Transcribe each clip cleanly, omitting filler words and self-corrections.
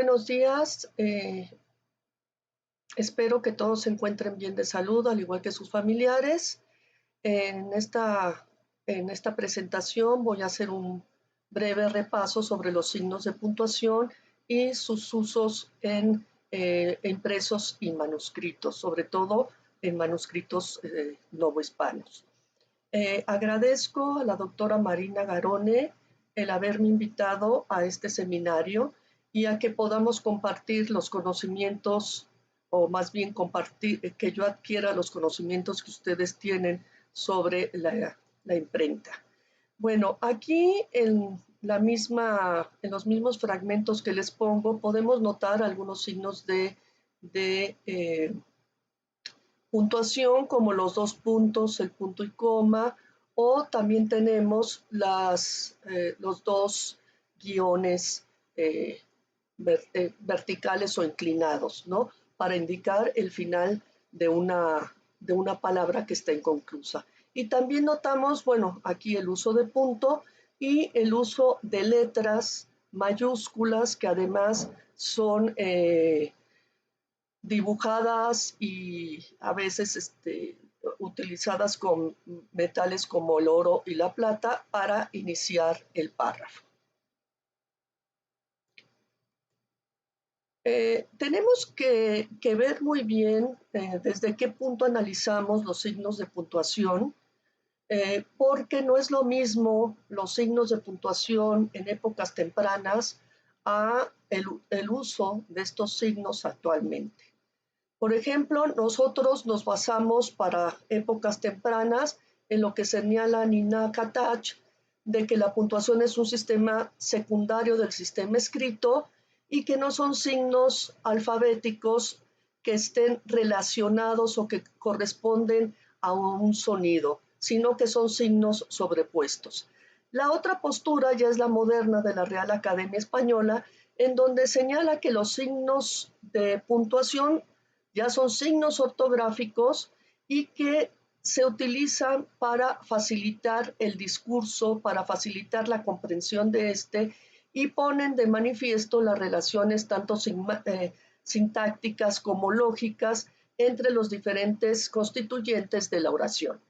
Buenos días, espero que todos se encuentren bien de salud, al igual que sus familiares. En esta presentación voy a hacer un breve repaso sobre los signos de puntuación y sus usos en impresos y manuscritos, sobre todo en manuscritos novohispanos. Agradezco a la doctora Marina Garone el haberme invitado a este seminario y a que podamos compartir los conocimientos, o más bien compartir, que yo adquiera los conocimientos que ustedes tienen sobre la imprenta. Bueno, aquí en los mismos fragmentos que les pongo, podemos notar algunos signos de puntuación, como los dos puntos, el punto y coma, o también tenemos los dos guiones verticales o inclinados, ¿no? Para indicar el final de una palabra que está inconclusa. Y también notamos, bueno, aquí el uso de punto y el uso de letras mayúsculas que además son dibujadas y a veces utilizadas con metales como el oro y la plata para iniciar el párrafo. Tenemos que ver muy bien desde qué punto analizamos los signos de puntuación, porque no es lo mismo los signos de puntuación en épocas tempranas a el uso de estos signos actualmente. Por ejemplo, nosotros nos basamos para épocas tempranas en lo que señala Nina Katach, de que la puntuación es un sistema secundario del sistema escrito y que no son signos alfabéticos que estén relacionados o que corresponden a un sonido, sino que son signos sobrepuestos. La otra postura ya es la moderna de la Real Academia Española, en donde señala que los signos de puntuación ya son signos ortográficos y que se utilizan para facilitar el discurso, para facilitar la comprensión de y ponen de manifiesto las relaciones tanto sintácticas como lógicas entre los diferentes constituyentes de la oración.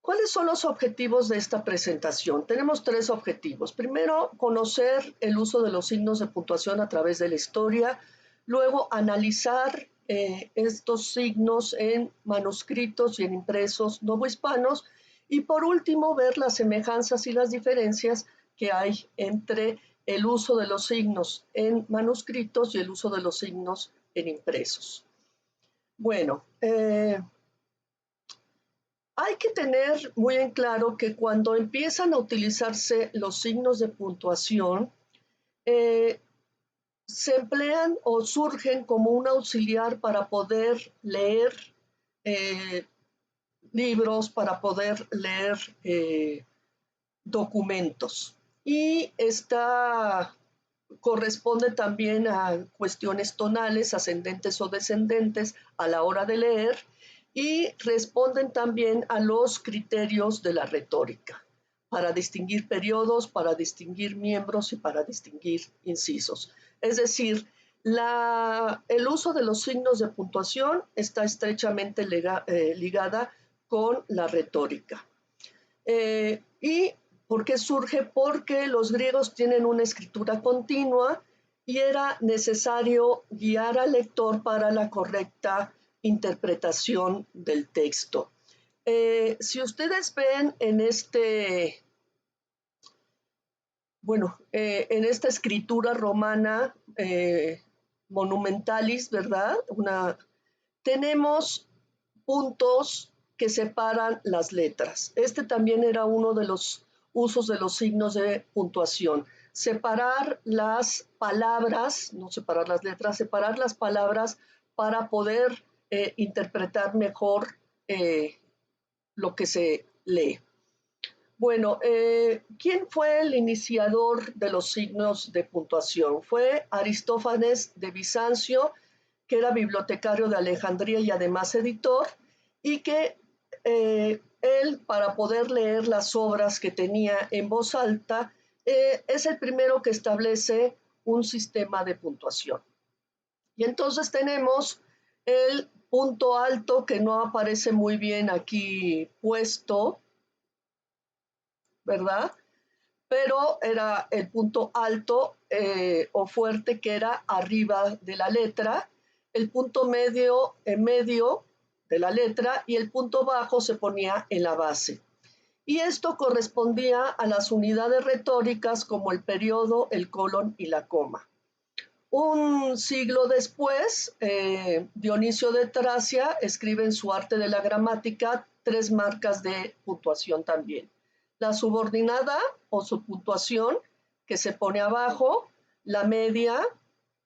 ¿Cuáles son los objetivos de esta presentación? Tenemos tres objetivos. Primero, conocer el uso de los signos de puntuación a través de la historia. Luego, analizar estos signos en manuscritos y en impresos novohispanos. Y por último, ver las semejanzas y las diferencias que hay entre el uso de los signos en manuscritos y el uso de los signos en impresos. Bueno, hay que tener muy en claro que cuando empiezan a utilizarse los signos de puntuación, se emplean o surgen como un auxiliar para poder leer libros, para poder leer documentos. Y esta corresponde también a cuestiones tonales, ascendentes o descendentes a la hora de leer, y responden también a los criterios de la retórica, para distinguir periodos, para distinguir miembros y para distinguir incisos. Es decir, el uso de los signos de puntuación está estrechamente ligada con la retórica. ¿Y por qué surge? Porque los griegos tienen una escritura continua y era necesario guiar al lector para la correcta interpretación del texto. Si ustedes ven en en esta escritura romana monumentalis, ¿verdad? Tenemos puntos que separan las letras. Este también era uno de los usos de los signos de puntuación. Separar las palabras, no separar las letras, separar las palabras para poder interpretar mejor lo que se lee. Bueno, ¿quién fue el iniciador de los signos de puntuación? Fue Aristófanes de Bizancio, que era bibliotecario de Alejandría y además editor, y que él, para poder leer las obras que tenía en voz alta, es el primero que establece un sistema de puntuación. Y entonces tenemos el punto alto, que no aparece muy bien aquí puesto, ¿verdad? Pero era el punto alto o fuerte, que era arriba de la letra, el punto medio en medio de la letra y el punto bajo se ponía en la base. Y esto correspondía a las unidades retóricas como el periodo, el colon y la coma. Un siglo después, Dionisio de Tracia escribe en su Arte de la Gramática 3 marcas de puntuación también. La subordinada o subpuntuación, que se pone abajo, la media,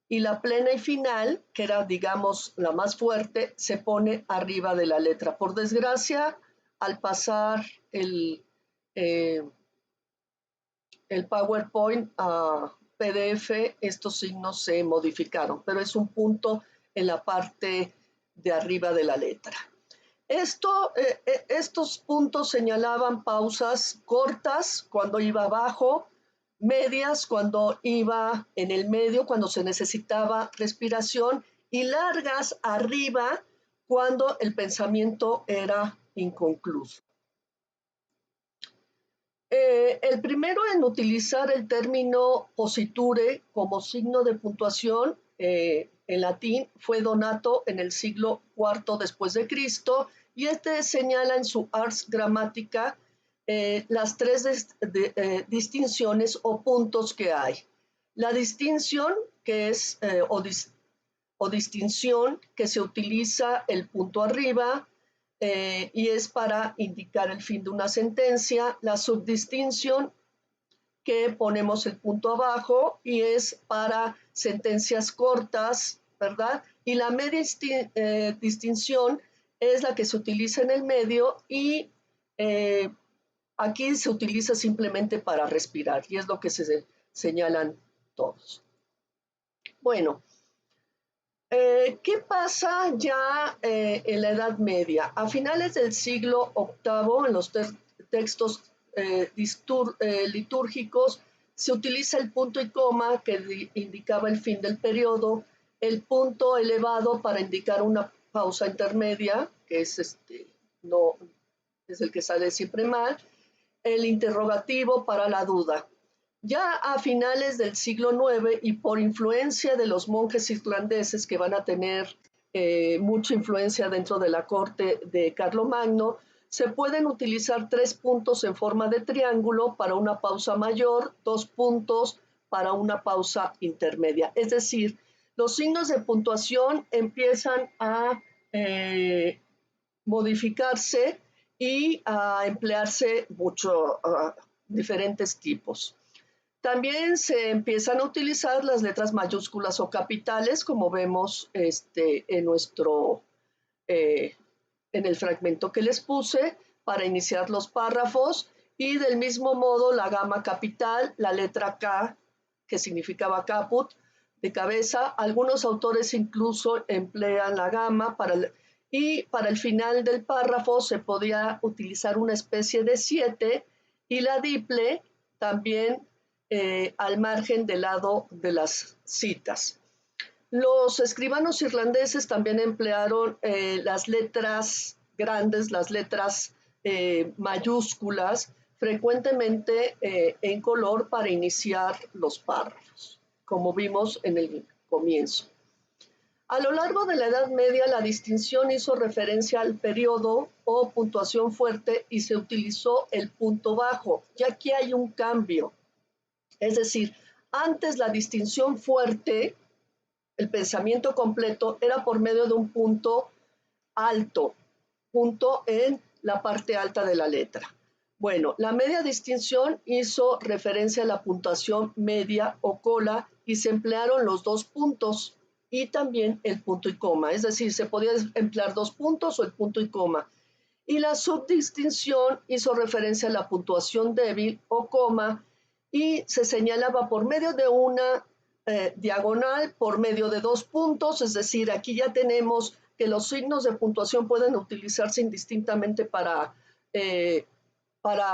y la plena y final, que era, digamos, la más fuerte, se pone arriba de la letra. Por desgracia, al pasar el PowerPoint a PDF, estos signos se modificaron, pero es un punto en la parte de arriba de la letra. Estos puntos señalaban pausas cortas cuando iba abajo, medias cuando iba en el medio, cuando se necesitaba respiración, y largas arriba cuando el pensamiento era inconcluso. El primero en utilizar el término positure como signo de puntuación en latín fue Donato en el siglo IV después de Cristo, y este señala en su Ars Grammatica las 3 distinciones o puntos que hay. La distinción, que es o distinción, que se utiliza el punto arriba, y es para indicar el fin de una sentencia. La subdistinción, que ponemos el punto abajo y es para sentencias cortas, ¿verdad? Y la media distinción es la que se utiliza en el medio y aquí se utiliza simplemente para respirar, y es lo que se señalan todos. Bueno, ¿qué pasa ya en la Edad Media? A finales del siglo VIII, en los textos litúrgicos, se utiliza el punto y coma, que indicaba el fin del periodo, el punto elevado para indicar una pausa intermedia, que es no es el que sale siempre mal, el interrogativo para la duda. Ya a finales del siglo IX, y por influencia de los monjes irlandeses, que van a tener mucha influencia dentro de la corte de Carlomagno, se pueden utilizar 3 puntos en forma de triángulo para una pausa mayor, 2 puntos para una pausa intermedia. Es decir, los signos de puntuación empiezan a modificarse y a emplearse mucho, diferentes tipos. También se empiezan a utilizar las letras mayúsculas o capitales, como vemos en el fragmento que les puse, para iniciar los párrafos, y del mismo modo la gama capital, la letra K, que significaba caput, de cabeza. Algunos autores incluso emplean la gama y para el final del párrafo se podía utilizar una especie de 7, y la diple también al margen del lado de las citas. Los escribanos irlandeses también emplearon las letras grandes, las letras mayúsculas, frecuentemente en color, para iniciar los párrafos, como vimos en el comienzo. A lo largo de la Edad Media, la distinción hizo referencia al periodo o puntuación fuerte y se utilizó el punto bajo. Y aquí hay un cambio. Es decir, antes la distinción fuerte, el pensamiento completo, era por medio de un punto alto, punto en la parte alta de la letra. Bueno, la media distinción hizo referencia a la puntuación media o cola, y se emplearon los 2 puntos y también el punto y coma. Es decir, se podía emplear 2 puntos o el punto y coma. Y la subdistinción hizo referencia a la puntuación débil o coma, y se señalaba por medio de una diagonal, por medio de 2 puntos. Es decir, aquí ya tenemos que los signos de puntuación pueden utilizarse indistintamente para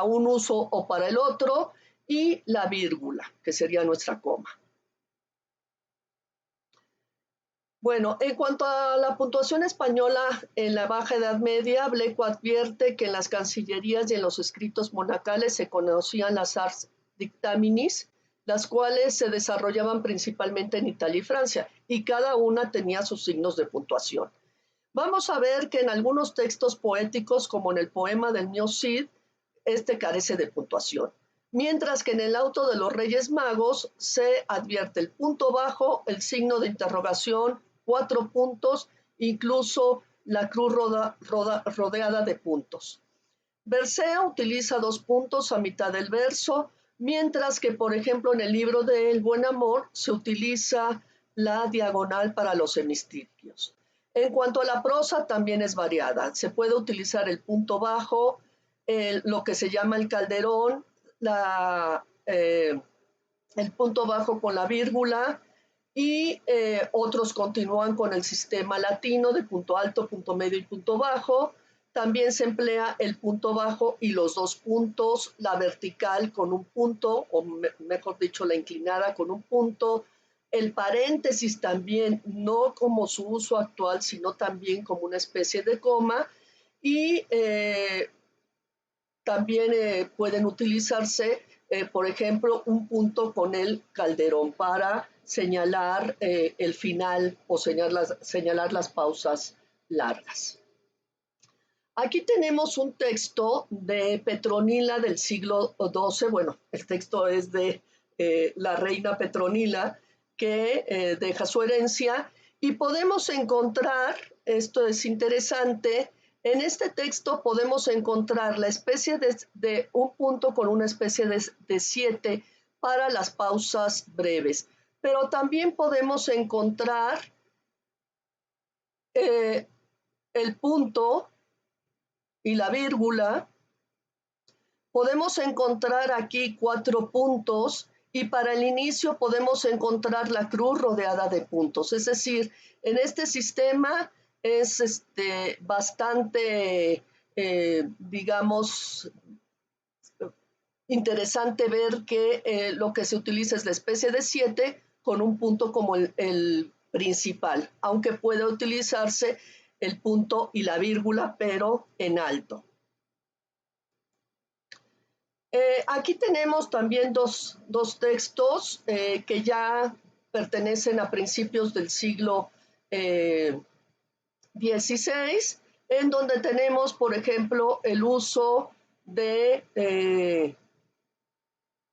un uso o para el otro, y la vírgula, que sería nuestra coma. Bueno, en cuanto a la puntuación española en la Baja Edad Media, Bleco advierte que en las cancillerías y en los escritos monacales se conocían las ars dictaminis, las cuales se desarrollaban principalmente en Italia y Francia, y cada una tenía sus signos de puntuación. Vamos a ver que en algunos textos poéticos, como en el poema del Mio Cid, este carece de puntuación, mientras que en el auto de los Reyes Magos se advierte el punto bajo, el signo de interrogación, 4 puntos, incluso la cruz rodeada de puntos. Berceo utiliza 2 puntos a mitad del verso, mientras que, por ejemplo, en el libro de El Buen Amor se utiliza la diagonal para los hemistiquios. En cuanto a la prosa, también es variada. Se puede utilizar el punto bajo, lo que se llama el calderón, el punto bajo con la vírgula, y otros continúan con el sistema latino de punto alto, punto medio y punto bajo. También se emplea el punto bajo y los 2 puntos, la vertical con un punto, o mejor dicho, la inclinada con un punto, el paréntesis también, no como su uso actual, sino también como una especie de coma, y también pueden utilizarse, por ejemplo, un punto con el calderón para señalar el final o señalar las pausas largas. Aquí tenemos un texto de Petronila del siglo XII. Bueno, el texto es de la reina Petronila, que deja su herencia, y podemos encontrar, esto es interesante, en este texto podemos encontrar la especie de un punto con una especie de 7 para las pausas breves, pero también podemos encontrar el punto y la vírgula. Podemos encontrar aquí 4 puntos, y para el inicio podemos encontrar la cruz rodeada de puntos. Es decir, en este sistema es bastante, digamos, interesante ver que lo que se utiliza es la especie de 7 con un punto como el principal, aunque puede utilizarse el punto y la vírgula, pero en alto. Aquí tenemos también dos textos que ya pertenecen a principios del siglo XVI, en donde tenemos, por ejemplo, el uso de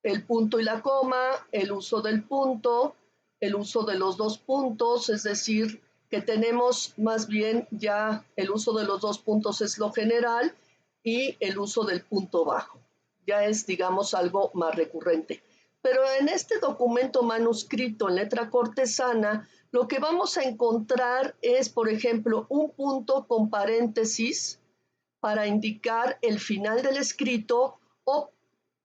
el punto y la coma, el uso del punto, el uso de los 2 puntos, es decir, que tenemos más bien ya el uso de los 2 puntos es lo general, y el uso del punto bajo ya es, digamos, algo más recurrente. Pero en este documento manuscrito en letra cortesana, lo que vamos a encontrar es, por ejemplo, un punto con paréntesis para indicar el final del escrito, o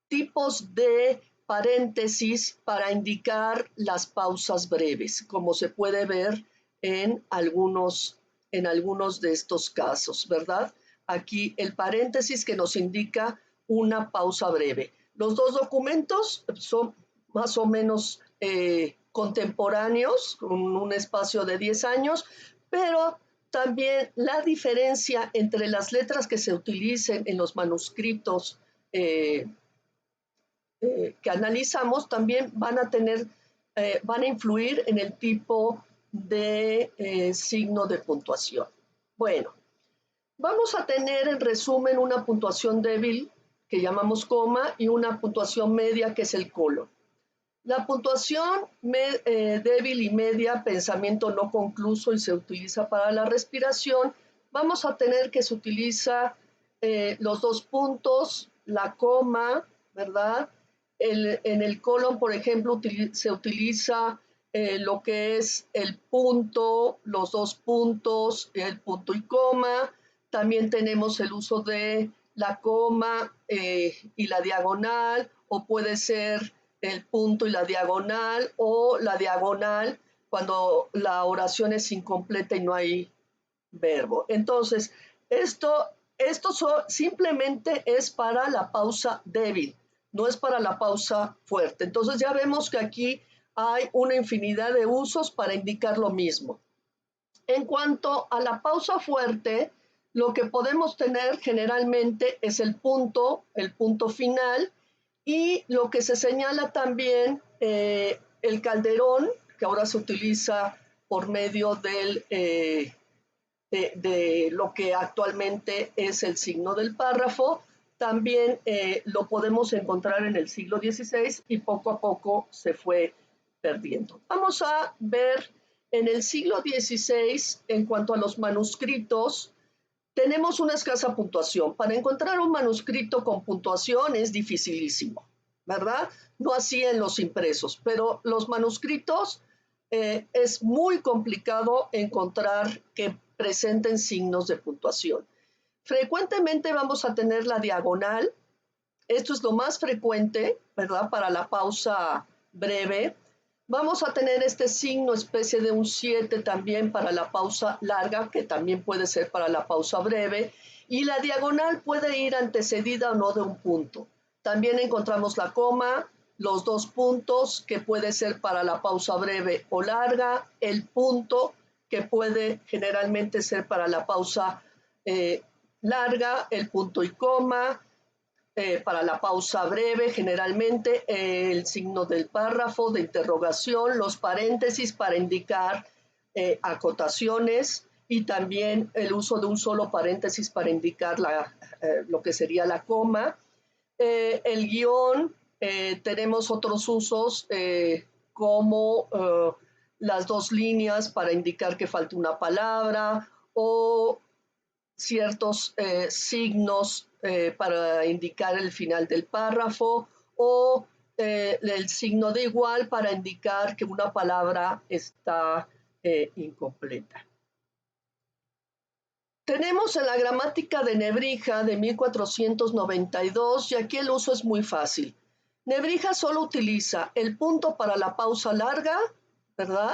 tipos de paréntesis para indicar las pausas breves, como se puede ver en algunos de estos casos, ¿verdad? Aquí el paréntesis que nos indica una pausa breve. Los 2 documentos son más o menos contemporáneos, con un espacio de 10 años, pero también la diferencia entre las letras que se utilicen en los manuscritos que analizamos también van a influir en el tipo de signo de puntuación. Bueno, vamos a tener en resumen una puntuación débil que llamamos coma y una puntuación media que es el colon. La puntuación débil y media, pensamiento no concluso y se utiliza para la respiración, vamos a tener que se utiliza los 2 puntos, la coma, ¿verdad? En el colon, por ejemplo, se utiliza lo que es el punto, los 2 puntos, el punto y coma. También tenemos el uso de la coma y la diagonal, o puede ser el punto y la diagonal, o la diagonal cuando la oración es incompleta y no hay verbo. Entonces, esto simplemente es para la pausa débil. no es para la pausa fuerte. Entonces ya vemos que aquí hay una infinidad de usos para indicar lo mismo. En cuanto a la pausa fuerte, lo que podemos tener generalmente es el punto final, y lo que se señala también el calderón, que ahora se utiliza por medio de lo que actualmente es el signo del párrafo. También lo podemos encontrar en el siglo XVI y poco a poco se fue perdiendo. Vamos a ver en el siglo XVI, en cuanto a los manuscritos, tenemos una escasa puntuación. Para encontrar un manuscrito con puntuación es dificilísimo, ¿verdad? No así en los impresos, pero los manuscritos es muy complicado encontrar que presenten signos de puntuación. Frecuentemente vamos a tener la diagonal. Esto es lo más frecuente, ¿verdad? Para la pausa breve. Vamos a tener este signo, especie de un 7 también para la pausa larga, que también puede ser para la pausa breve. Y la diagonal puede ir antecedida o no de un punto. También encontramos la coma, los dos puntos, que puede ser para la pausa breve o larga, el punto, que puede generalmente ser para la pausa larga, el punto y coma, para la pausa breve, generalmente el signo del párrafo, de interrogación, los paréntesis para indicar acotaciones, y también el uso de un solo paréntesis para indicar lo que sería la coma. El guión, tenemos otros usos como las dos líneas para indicar que falta una palabra, o ciertos signos para indicar el final del párrafo, o el signo de igual para indicar que una palabra está incompleta. Tenemos en la gramática de Nebrija de 1492, y aquí el uso es muy fácil. Nebrija solo utiliza el punto para la pausa larga, ¿verdad?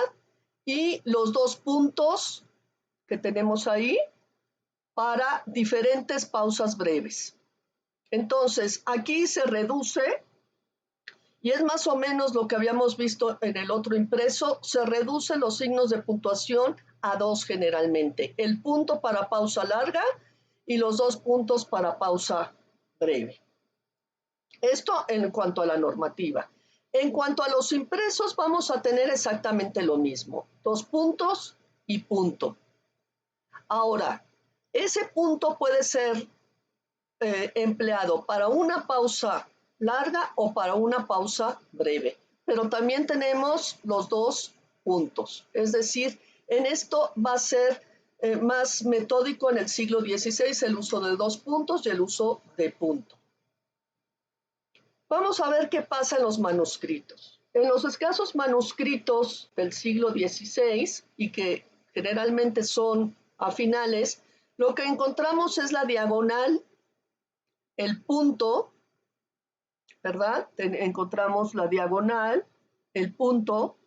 Y los dos puntos que tenemos ahí para diferentes pausas breves. Entonces, aquí se reduce, y es más o menos lo que habíamos visto en el otro impreso, se reducen los signos de puntuación a dos generalmente: el punto para pausa larga y los dos puntos para pausa breve. Esto en cuanto a la normativa. En cuanto a los impresos, vamos a tener exactamente lo mismo: dos puntos y punto. Ahora, ese punto puede ser empleado para una pausa larga o para una pausa breve, pero también tenemos los dos puntos. Es decir, en esto va a ser más metódico en el siglo XVI el uso de dos puntos y el uso de punto. Vamos a ver qué pasa en los manuscritos. En los escasos manuscritos del siglo XVI, y que generalmente son a finales, lo que encontramos es la diagonal, el punto, ¿verdad? Encontramos la diagonal, el punto,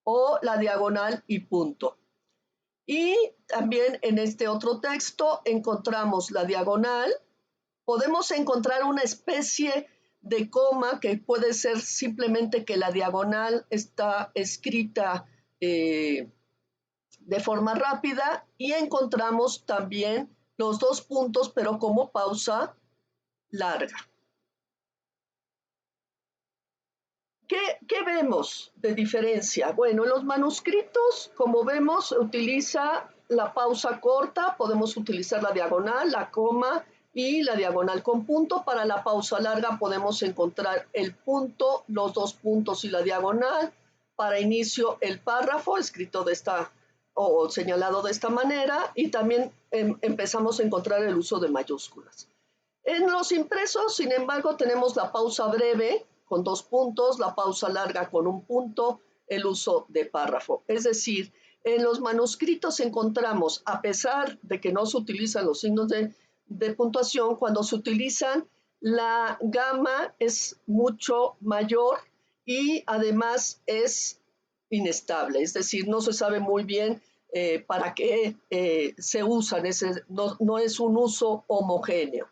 o la diagonal y punto. Y también en este otro texto encontramos la diagonal. Podemos encontrar una especie de coma, que puede ser simplemente que la diagonal está escrita de forma rápida, y encontramos también los dos puntos, pero como pausa larga. ¿Qué vemos de diferencia? Bueno, en los manuscritos, como vemos, utiliza la pausa corta, podemos utilizar la diagonal, la coma y la diagonal con punto. Para la pausa larga podemos encontrar el punto, los dos puntos y la diagonal. Para inicio, el párrafo escrito de esta o señalado de esta manera, y también empezamos a encontrar el uso de mayúsculas. En los impresos, sin embargo, tenemos la pausa breve con dos puntos, la pausa larga con un punto, el uso de párrafo. Es decir, en los manuscritos encontramos, a pesar de que no se utilizan los signos de puntuación, cuando se utilizan, la gama es mucho mayor y además es inestable. Es decir, no se sabe muy bien para qué se usan, no es un uso homogéneo.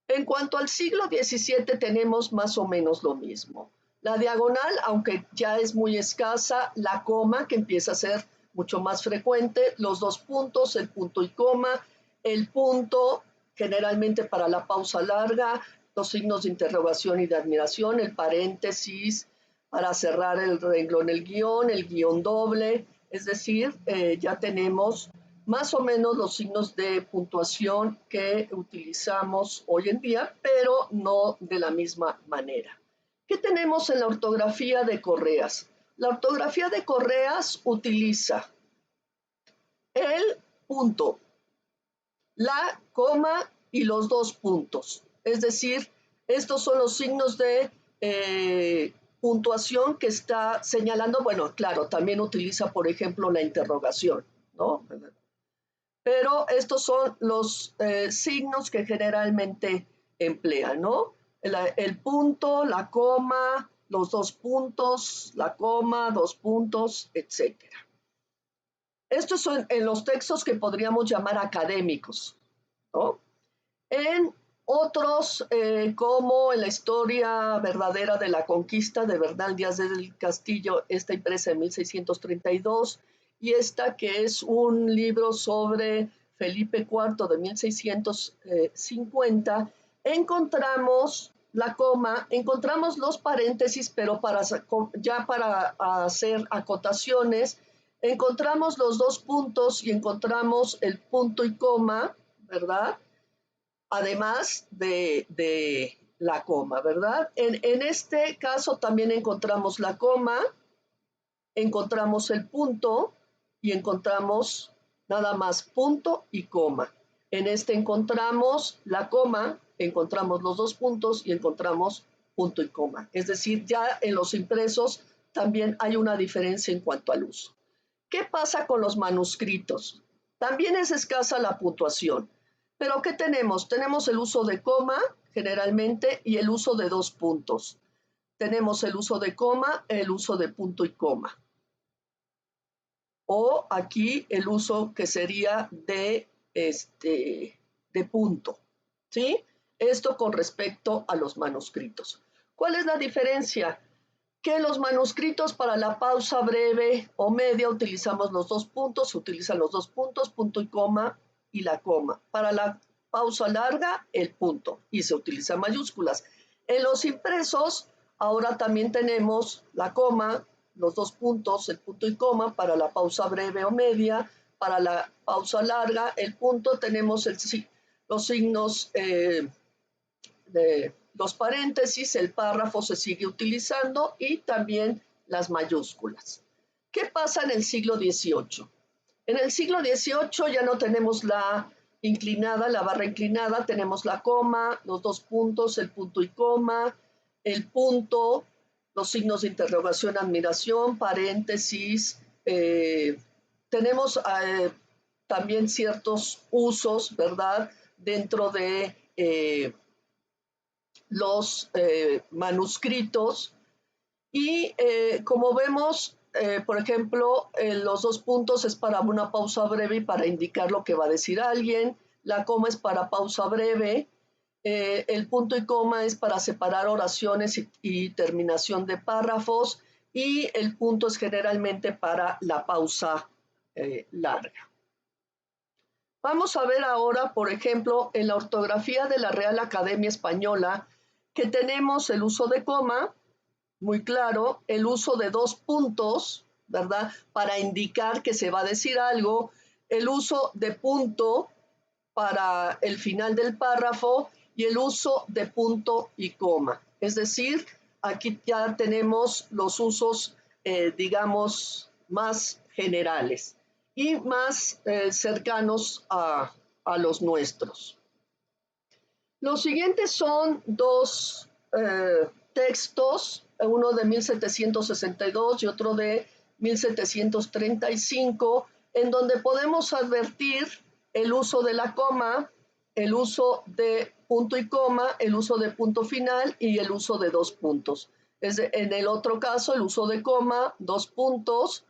En cuanto al siglo XVII tenemos más o menos lo mismo. La diagonal, aunque ya es muy escasa, la coma, que empieza a ser mucho más frecuente, los dos puntos, el punto y coma, el punto generalmente para la pausa larga, los signos de interrogación y de admiración, el paréntesis para cerrar el renglón, el guión doble, es decir, ya tenemos más o menos los signos de puntuación que utilizamos hoy en día, pero no de la misma manera. ¿Qué tenemos en la ortografía de Correas? La ortografía de Correas utiliza el punto, la coma y los dos puntos. Es decir, estos son los signos de puntuación que está señalando. Bueno, claro, también utiliza, por ejemplo, la interrogación, ¿no? Pero estos son los signos que generalmente emplean, ¿no? El punto, la coma, los dos puntos, la coma, dos puntos, etcétera. Estos son en los textos que podríamos llamar académicos, ¿no? En otros, como en la historia verdadera de la conquista de Bernal Díaz del Castillo, esta impresa en 1632, y esta que es un libro sobre Felipe IV de 1650, encontramos la coma, encontramos los paréntesis, pero ya para hacer acotaciones, encontramos los dos puntos y encontramos el punto y coma, ¿verdad? Además de la coma, ¿verdad? En este caso también encontramos la coma, encontramos el punto y encontramos nada más punto y coma. En este encontramos la coma, encontramos los dos puntos y encontramos punto y coma. Es decir, ya en los impresos también hay una diferencia en cuanto al uso. ¿Qué pasa con los manuscritos? También es escasa la puntuación. ¿Pero qué tenemos? Tenemos el uso de coma, generalmente, y el uso de dos puntos. Tenemos el uso de coma, el uso de punto y coma. O aquí el uso que sería de punto, ¿sí? Esto con respecto a los manuscritos. ¿Cuál es la diferencia? Que los manuscritos para la pausa breve o media utilizamos los dos puntos, se utilizan los dos puntos, punto y coma, y la coma. Para la pausa larga, el punto, y se utilizan mayúsculas. En los impresos, ahora también tenemos la coma, los dos puntos, el punto y coma, para la pausa breve o media. Para la pausa larga, el punto, tenemos los signos de los paréntesis, el párrafo se sigue utilizando y también las mayúsculas. ¿Qué pasa en el siglo XVIII? En el siglo XVIII ya no tenemos la inclinada, la barra inclinada, tenemos la coma, los dos puntos, el punto y coma, el punto, los signos de interrogación, admiración, paréntesis. Tenemos también ciertos usos, ¿verdad? Dentro de los manuscritos y como vemos, por ejemplo, los dos puntos es para una pausa breve y para indicar lo que va a decir alguien, la coma es para pausa breve, el punto y coma es para separar oraciones y terminación de párrafos y el punto es generalmente para la pausa larga. Vamos a ver ahora, por ejemplo, en la ortografía de la Real Academia Española, que tenemos el uso de coma, muy claro, el uso de dos puntos, ¿verdad? Para indicar que se va a decir algo, el uso de punto para el final del párrafo y el uso de punto y coma. Es decir, aquí ya tenemos los usos, digamos, más generales y más cercanos a los nuestros. Los siguientes son dos textos, uno de 1762 y otro de 1735, en donde podemos advertir el uso de la coma, el uso de punto y coma, el uso de punto final y el uso de dos puntos. En el otro caso, el uso de coma, dos puntos,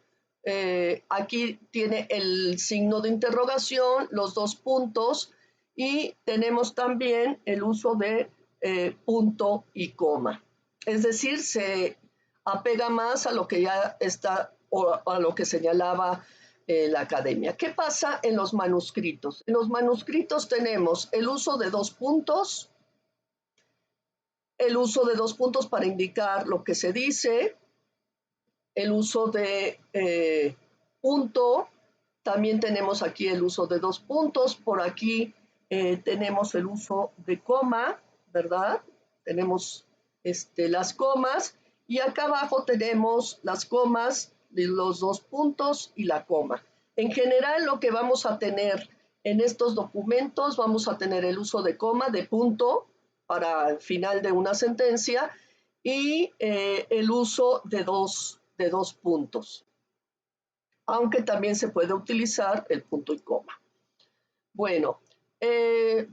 aquí tiene el signo de interrogación, los dos puntos, y tenemos también el uso de punto y coma. Es decir, se apega más a lo que ya está o a lo que señalaba la academia. ¿Qué pasa en los manuscritos? En los manuscritos tenemos el uso de dos puntos, el uso de dos puntos para indicar lo que se dice, el uso de punto, también tenemos aquí el uso de dos puntos, por aquí tenemos el uso de coma, ¿verdad? Tenemos las comas y acá abajo tenemos las comas de los dos puntos y la coma. En general lo que vamos a tener en estos documentos, vamos a tener el uso de coma, de punto para el final de una sentencia y el uso de dos puntos, aunque también se puede utilizar el punto y coma. Bueno,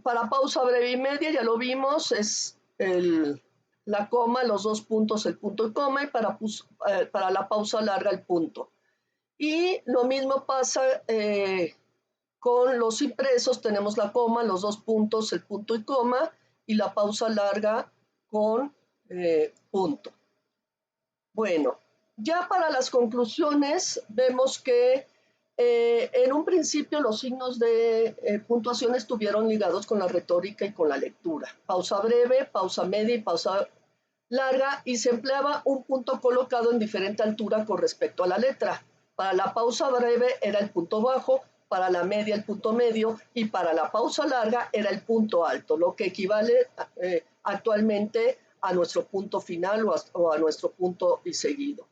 para pausa breve y media ya lo vimos, es la coma, los dos puntos, el punto y coma, y para la pausa larga el punto. Y lo mismo pasa con los impresos, tenemos la coma, los dos puntos, el punto y coma, y la pausa larga con punto. Bueno, ya para las conclusiones vemos que en un principio los signos de puntuación estuvieron ligados con la retórica y con la lectura. Pausa breve, pausa media y pausa larga, y se empleaba un punto colocado en diferente altura con respecto a la letra. Para la pausa breve era el punto bajo, para la media el punto medio y para la pausa larga era el punto alto, lo que equivale actualmente a nuestro punto final o a nuestro punto y seguido.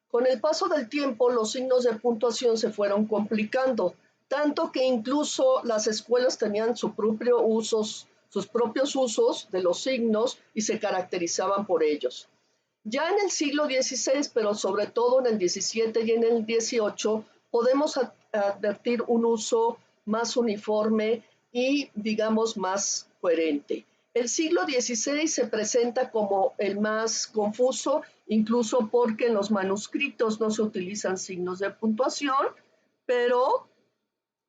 Con el paso del tiempo, los signos de puntuación se fueron complicando, tanto que incluso las escuelas tenían sus propios usos de los signos y se caracterizaban por ellos. Ya en el siglo XVI, pero sobre todo en el XVII y en el XVIII, podemos advertir un uso más uniforme y, digamos, más coherente. El siglo XVI se presenta como el más confuso, incluso porque en los manuscritos no se utilizan signos de puntuación, pero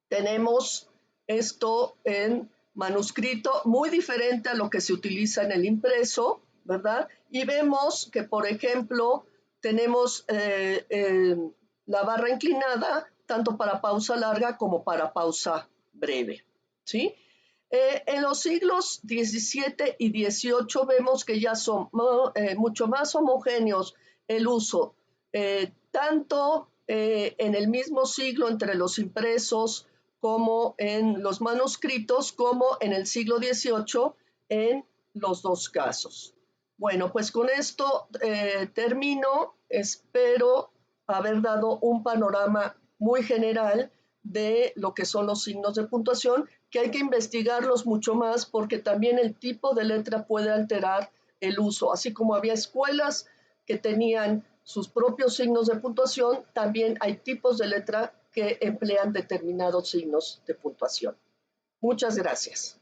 tenemos esto en manuscrito muy diferente a lo que se utiliza en el impreso, ¿verdad? Y vemos que, por ejemplo, tenemos la barra inclinada tanto para pausa larga como para pausa breve, ¿sí? En los siglos XVII y XVIII vemos que ya son mucho más homogéneos el uso, tanto en el mismo siglo entre los impresos como en los manuscritos, como en el siglo XVIII en los dos casos. Bueno, pues con esto termino. Espero haber dado un panorama muy general de lo que son los signos de puntuación, que hay que investigarlos mucho más porque también el tipo de letra puede alterar el uso. Así como había escuelas que tenían sus propios signos de puntuación, también hay tipos de letra que emplean determinados signos de puntuación. Muchas gracias.